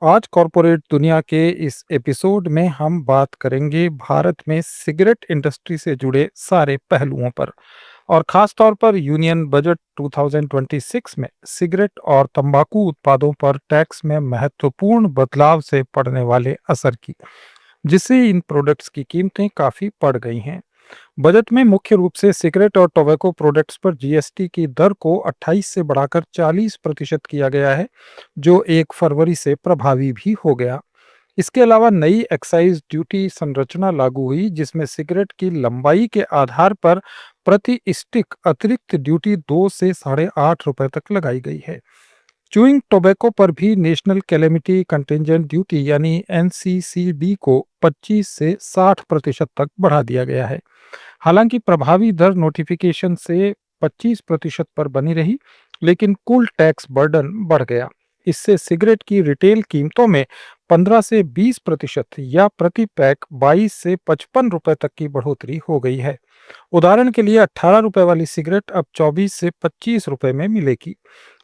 आज कॉरपोरेट दुनिया के इस एपिसोड में हम बात करेंगे भारत में सिगरेट इंडस्ट्री से जुड़े सारे पहलुओं पर और खास तौर पर यूनियन बजट 2026 में सिगरेट और तंबाकू उत्पादों पर टैक्स में महत्वपूर्ण बदलाव से पड़ने वाले असर की, जिससे इन प्रोडक्ट्स की कीमतें काफ़ी बढ़ गई हैं। बजट में मुख्य रूप से सिगरेट और टोबैको प्रोडक्ट्स पर जीएसटी की दर को 28 से बढ़ाकर 40% किया गया है, जो 1 फरवरी से प्रभावी भी हो गया। इसके अलावा नई एक्साइज ड्यूटी संरचना लागू हुई, जिसमें सिगरेट की लंबाई के आधार पर प्रति स्टिक अतिरिक्त ड्यूटी 2 से ₹8.5 तक लगाई गई है। च्यूइंग टोबैको पर भी नेशनल कैलेमिटी कंटिजेंट ड्यूटी यानी एनसीसीडी को 25 से 60% तक बढ़ा दिया गया है। हालांकि प्रभावी दर नोटिफिकेशन से 25% पर बनी रही, लेकिन कुल टैक्स बर्डन बढ़ गया। इससे सिगरेट की रिटेल कीमतों में 15 से 20% या प्रति पैक 22 से ₹55 तक की बढ़ोतरी हो गई है। उदाहरण के लिए ₹18 वाली सिगरेट अब 24 से ₹25 में मिलेगी।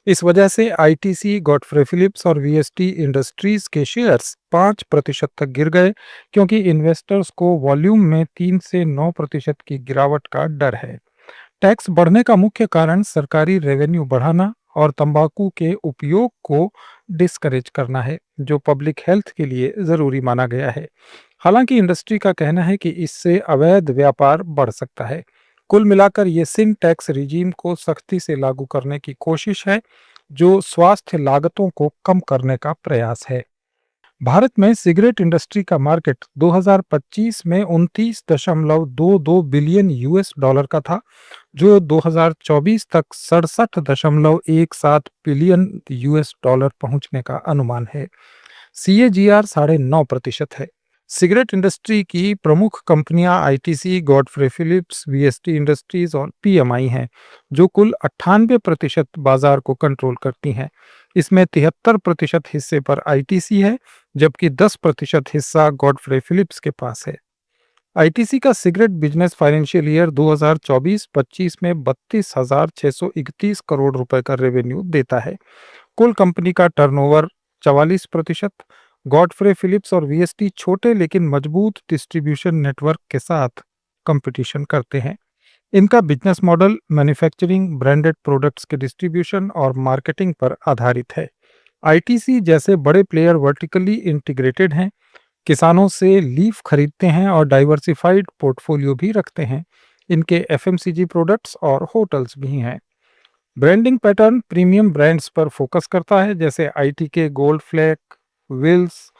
इस वजह से आईटीसी, गॉडफ्रे फिलिप्स और वीएसटी इंडस्ट्रीज के शेयर्स 5% तक गिर गए, क्योंकि इन्वेस्टर्स को वॉल्यूम में 3 से 9% की गिरावट का डर है। टैक्स बढ़ने का मुख्य कारण सरकारी रेवेन्यू बढ़ाना और तंबाकू के उपयोग को डिस्करेज करना है, जो पब्लिक हेल्थ के लिए ज़रूरी माना गया है। हालांकि इंडस्ट्री का कहना है कि इससे अवैध व्यापार बढ़ सकता है। कुल मिलाकर ये सिन टैक्स रिजीम को सख्ती से लागू करने की कोशिश है, जो स्वास्थ्य लागतों को कम करने का प्रयास है। भारत में सिगरेट इंडस्ट्री का मार्केट 2025 में 29.22 बिलियन यूएस डॉलर का था, जो 2024 तक 67.17 बिलियन यूएस डॉलर पहुंचने का अनुमान है। सीएजीआर 9.5% है। सिगरेट इंडस्ट्री की प्रमुख कंपनियां ITC, Godfrey Phillips, VST industries और पीएमआई हैं, जो कुल 98% बाजार को कंट्रोल करती हैं। इसमें 73% हिस्से पर आईटीसी है, जबकि 10% हिस्सा गॉडफ्रे फिलिप्स के पास है। आईटीसी का सिगरेट बिजनेस फाइनेंशियल ईयर 2024-25 में 32,631 करोड़ रुपए का रेवेन्यू देता है। कुल कंपनी का टर्नओवर 44%। गॉडफ्रे फिलिप्स और वीएसटी छोटे लेकिन मजबूत डिस्ट्रीब्यूशन नेटवर्क के साथ कंपटीशन करते हैं। इनका business model manufacturing, branded products के डिस्ट्रीब्यूशन और मार्केटिंग पर आधारित है। आईटीसी जैसे बड़े प्लेयर वर्टिकली इंटीग्रेटेड हैं, किसानों से लीफ खरीदते हैं और डाइवर्सिफाइड पोर्टफोलियो भी रखते हैं। इनके एफएमसीजी प्रोडक्ट्स और होटल्स भी हैं। ब्रांडिंग पैटर्न प्रीमियम ब्रांड्स पर फोकस करता है, जैसे आईटी के गोल्ड फ्लैग, विल्स,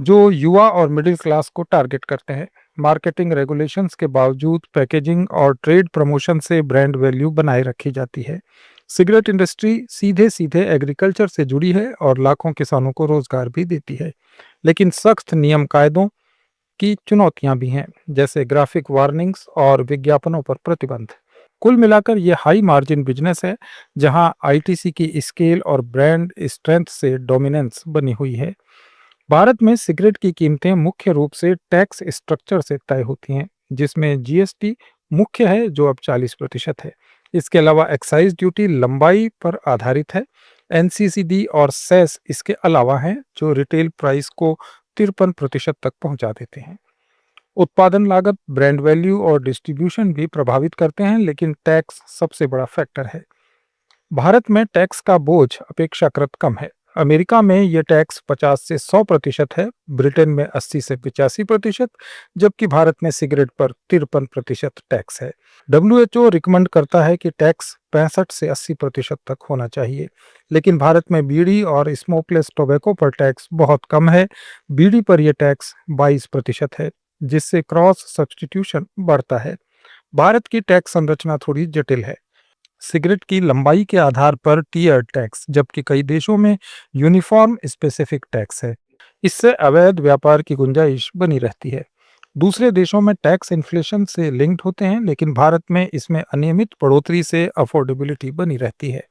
जो युवा और मिडिल क्लास को टारगेट करते हैं। मार्केटिंग रेगुलेशंस के बावजूद पैकेजिंग और ट्रेड प्रमोशन से ब्रांड वैल्यू बनाए रखी जाती है। सिगरेट इंडस्ट्री सीधे सीधे एग्रीकल्चर से जुड़ी है और लाखों किसानों को रोजगार भी देती है, लेकिन सख्त नियम कायदों की चुनौतियां भी हैं, जैसे ग्राफिक वार्निंग्स और विज्ञापनों पर प्रतिबंध। कुल मिलाकर ये हाई मार्जिन बिजनेस है, जहां आईटीसी की स्केल और ब्रांड स्ट्रेंथ से डोमिनेंस बनी हुई है। भारत में सिगरेट की कीमतें मुख्य रूप से टैक्स स्ट्रक्चर से तय होती हैं, जिसमें जीएसटी मुख्य है, जो अब 40% है। इसके अलावा एक्साइज ड्यूटी लंबाई पर आधारित है। एनसीसीडी और सेस इसके अलावा हैं, जो रिटेल प्राइस को 53% तक पहुंचा देते हैं। उत्पादन लागत, ब्रांड वैल्यू और डिस्ट्रीब्यूशन भी प्रभावित करते हैं, लेकिन टैक्स सबसे बड़ा फैक्टर है। भारत में टैक्स का बोझ अपेक्षाकृत कम है। अमेरिका में यह टैक्स 50 से 100% है, ब्रिटेन में 80 से 85%, जबकि भारत में सिगरेट पर 53% टैक्स है। डब्ल्यूएचओ रिकमेंड करता है कि टैक्स 65 से 80% तक होना चाहिए, लेकिन भारत में बीड़ी और स्मोकलेस टोबैको पर टैक्स बहुत कम है। बीड़ी पर यह टैक्स 22% है, जिससे क्रॉस सब्सटीट्यूशन बढ़ता है। भारत की टैक्स संरचना थोड़ी जटिल है। सिगरेट की लंबाई के आधार पर टीयर टैक्स, जबकि कई देशों में यूनिफॉर्म स्पेसिफिक टैक्स है। इससे अवैध व्यापार की गुंजाइश बनी रहती है। दूसरे देशों में टैक्स इन्फ्लेशन से लिंक्ड होते हैं, लेकिन भारत में इसमें अनियमित बढ़ोतरी से अफोर्डेबिलिटी बनी रहती है।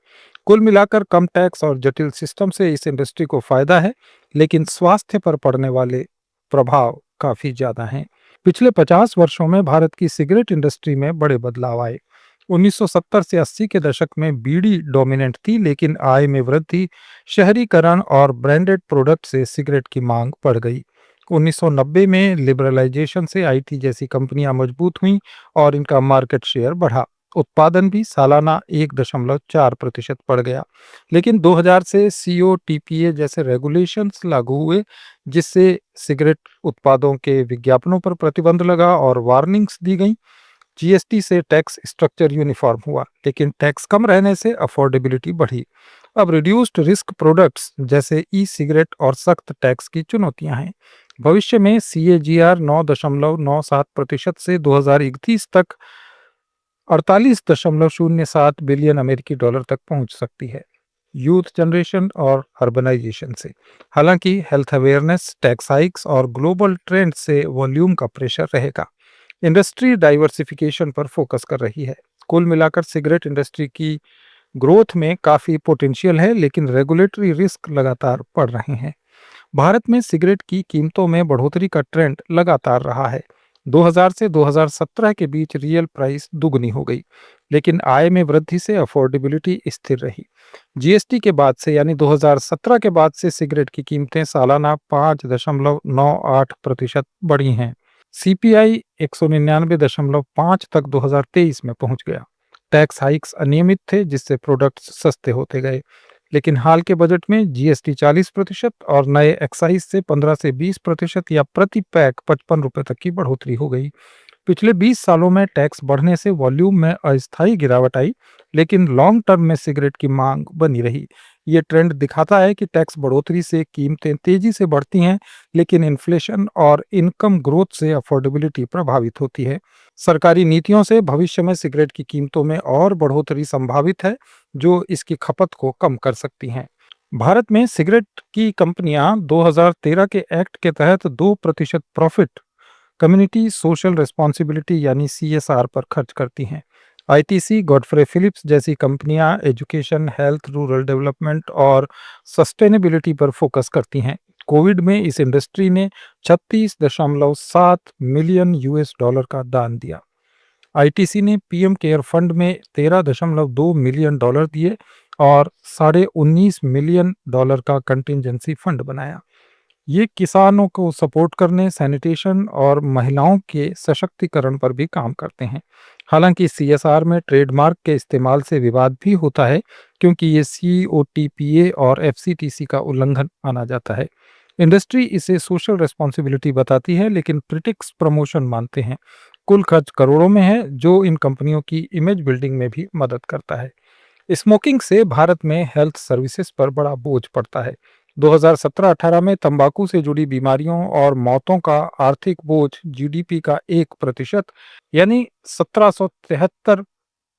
कुल मिलाकर कम टैक्स और जटिल सिस्टम से इस इंडस्ट्री को फायदा है, लेकिन स्वास्थ्य पर पड़ने वाले प्रभाव काफी ज्यादा हैं। पिछले 50 वर्षों में भारत की सिगरेट इंडस्ट्री में बड़े बदलाव आए। 1970 से 80 के दशक में बीड़ी डोमिनेंट थी, लेकिन आय में वृद्धि, शहरीकरण और ब्रांडेड प्रोडक्ट से सिगरेट की मांग बढ़ गई। 1990 में लिबरलाइजेशन से आईटी जैसी कंपनियां मजबूत हुईं और इनका मार्केट शेयर बढ़ा। उत्पादन भी सालाना 1.4% बढ़ गया। लेकिन 2000 से सीओटीपीए जैसे रेगुलेशंस लागू हुए, जिससे सिगरेट उत्पादों के विज्ञापनों पर प्रतिबंध लगा और वार्निंग्स दी गई। जीएसटी से टैक्स स्ट्रक्चर यूनिफॉर्म हुआ, लेकिन टैक्स कम रहने से अफोर्डेबिलिटी बढ़ी। अब रिड्यूस्ड रिस्क प्रोडक्ट्स जैसे ई सिगरेट और सख्त टैक्स की चुनौतियां हैं। भविष्य में सीएजीआर 9.97% से 2031 तक 48.07 बिलियन अमेरिकी डॉलर तक पहुंच सकती है। यूथ जनरेशन और अर्बनाइजेशन से, हालांकि हेल्थ अवेयरनेस, टैक्स हाइक्स और ग्लोबल ट्रेंड से वॉल्यूम का प्रेशर रहेगा। इंडस्ट्री डाइवर्सिफिकेशन पर फोकस कर रही है। कुल मिलाकर सिगरेट इंडस्ट्री की ग्रोथ में काफ़ी पोटेंशियल है, लेकिन रेगुलेटरी रिस्क लगातार बढ़ रहे हैं। भारत में सिगरेट की कीमतों में बढ़ोतरी का ट्रेंड लगातार रहा है। 2000 से 2017 के बीच रियल प्राइस दुगनी हो गई, लेकिन आय में वृद्धि से अफोर्डेबिलिटी स्थिर रही। जीएसटी के बाद से यानी 2017 के बाद से सिगरेट की कीमतें सालाना 5.98% बढ़ी हैं। सीपीआई 199.5 तक 2023 में पहुंच गया। टैक्स हाइक्स अनियमित थे, जिससे प्रोडक्ट्स सस्ते होते गए, लेकिन हाल के बजट में जीएसटी 40% और नए एक्साइज से 15 से 20% या प्रति पैक 55 रुपए तक की बढ़ोतरी हो गई। पिछले 20 सालों में टैक्स बढ़ने से वॉल्यूम में अस्थायी गिरावट आई, लेकिन लॉन्ग टर्म में सिगरेट की मांग बनी रही। ये ट्रेंड दिखाता है कि टैक्स बढ़ोतरी से कीमतें तेजी से बढ़ती हैं, लेकिन इन्फ्लेशन और इनकम ग्रोथ से अफोर्डेबिलिटी प्रभावित होती है। सरकारी नीतियों से भविष्य में सिगरेट की कीमतों में और बढ़ोतरी संभावित है, जो इसकी खपत को कम कर सकती हैं। भारत में सिगरेट की कंपनियां 2013 के एक्ट के तहत 2% प्रॉफिट कम्युनिटी सोशल रिस्पॉन्सिबिलिटी यानी सीएसआर पर खर्च करती हैं। आईटीसी, गॉडफ्रे फिलिप्स जैसी कंपनियां एजुकेशन, हेल्थ, रूरल डेवलपमेंट और सस्टेनेबिलिटी पर फोकस करती हैं। कोविड में इस इंडस्ट्री ने 36.7 मिलियन यूएस डॉलर का दान दिया। आईटीसी ने पीएम केयर फंड में 13.2 मिलियन डॉलर दिए और 19.5 मिलियन डॉलर का कंटिंजेंसी फंड बनाया। ये किसानों को सपोर्ट करने, सैनिटेशन और महिलाओं के सशक्तिकरण पर भी काम करते हैं। हालांकि सीएसआर में ट्रेडमार्क के इस्तेमाल से विवाद भी होता है, क्योंकि ये सीओटीपीए और एफसीटीसी का उल्लंघन माना जाता है। इंडस्ट्री इसे सोशल रिस्पॉन्सिबिलिटी बताती है, लेकिन क्रिटिक्स प्रमोशन मानते हैं। कुल खर्च करोड़ों में है, जो इन कंपनियों की इमेज बिल्डिंग में भी मदद करता है। स्मोकिंग से भारत में हेल्थ सर्विसेज पर बड़ा बोझ पड़ता है। 2017-18 में तंबाकू से जुड़ी बीमारियों और मौतों का आर्थिक बोझ जीडीपी का 1% यानी 1773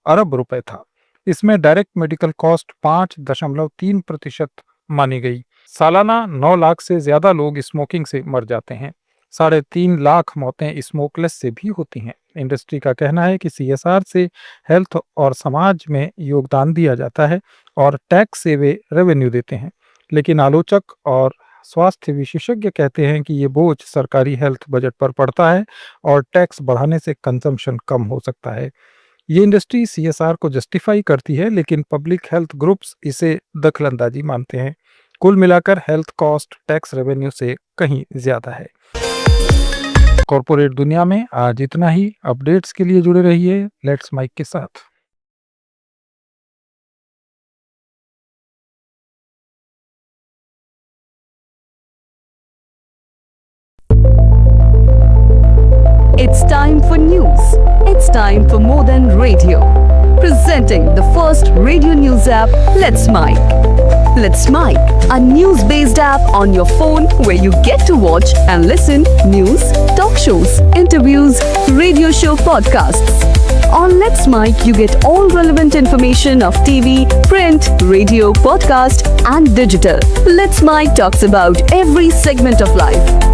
अरब रुपए था। इसमें डायरेक्ट मेडिकल कॉस्ट 5.3% मानी गई। सालाना 9 लाख से ज्यादा लोग स्मोकिंग से मर जाते हैं। 3.5 लाख मौतें स्मोकलेस से भी होती हैं। इंडस्ट्री का कहना है कि सीएसआर से हेल्थ और समाज में योगदान दिया जाता है और टैक्स से वे रेवेन्यू देते हैं, लेकिन आलोचक और स्वास्थ्य विशेषज्ञ कहते हैं कि ये बोझ सरकारी हेल्थ बजट पर पड़ता है और टैक्स बढ़ाने से कंजम्पशन कम हो सकता है। ये इंडस्ट्री सीएसआर को जस्टिफाई करती है, लेकिन पब्लिक हेल्थ ग्रुप्स इसे दखलंदाजी मानते हैं। कुल मिलाकर हेल्थ कॉस्ट टैक्स रेवेन्यू से कहीं ज्यादा है। कॉर्पोरेट दुनिया में आज इतना ही। अपडेट्स के लिए जुड़े रहिए लेट्स माइक के साथ। It's time for news. It's time for more than radio. Presenting the first radio news app, Let's Mic. Let's Mic, a news-based app on your phone where you get to watch and listen news, talk shows, interviews, radio show podcasts. On Let's Mic, you get all relevant information of TV, print, radio, podcast, and digital. Let's Mic talks about every segment of life.